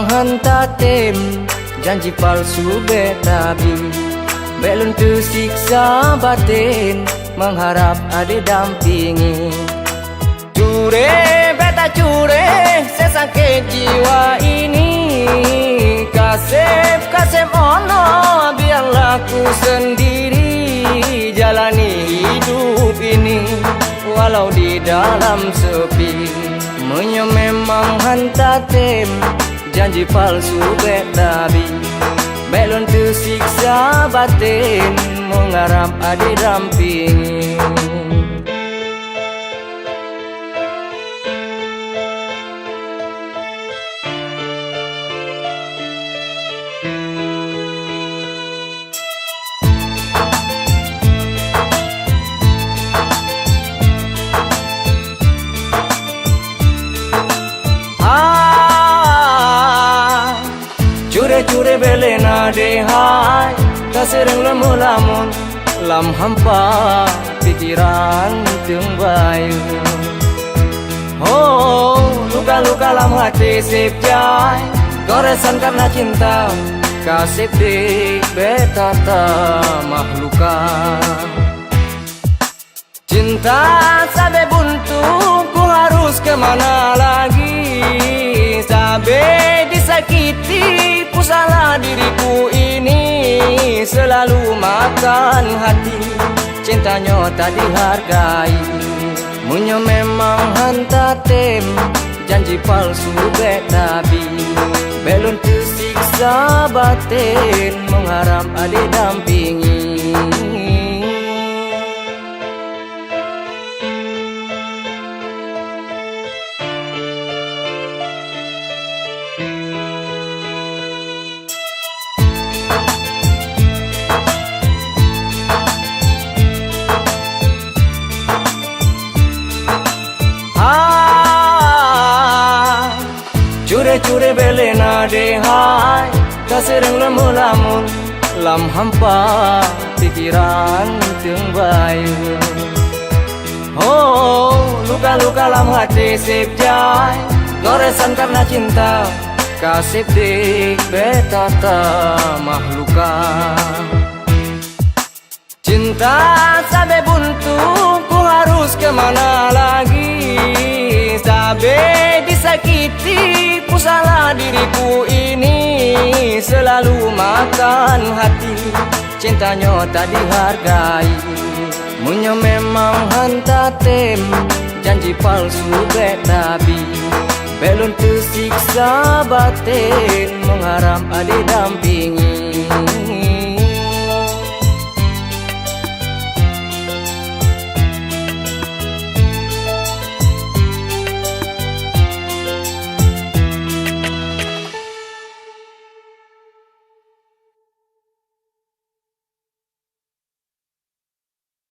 memang hanta tem, janji palsu betabi. Belum tersiksa batin, mengharap ada dampingi. Cure, beta cure, sesakit jiwa ini. Kasep ono, biarlah ku sendiri jalani hidup ini, walau di dalam sepi. Menyo memang hanta tem, janji palsu betabi. Belum tersiksa batin, mengharap ada dampingi. Cure bele na dehai, tak sering lamun lam hampa pikiran tengbayu. Oh, luka-luka lam hati sip jai, goresan karena cinta, kasih di betata mahluka. Cinta sampai buntu, ku harus kemana lagi? Sampai disakiti, ku salah diriku ini. Selalu makan hati, cintanya tak dihargai. Munyo memang hanta tem, janji palsu betabi. Belum tersiksa batin, mengharap ada dampingi. Cure bele na dehai, tak sering lamun lam hampa pikiran tengbayu. Oh, luka-luka lam hati sip jai, goresan karena cinta, kasih di betata mahluka. Cinta sampai buntu, ku harus kemana lagi? Sampai disakiti, ku salah diriku ini. Selalu makan hati, cintanya tak dihargai. Munyo memang hanta tem, janji palsu betabi. Belum tersiksa batin, mengharap ada dampingi.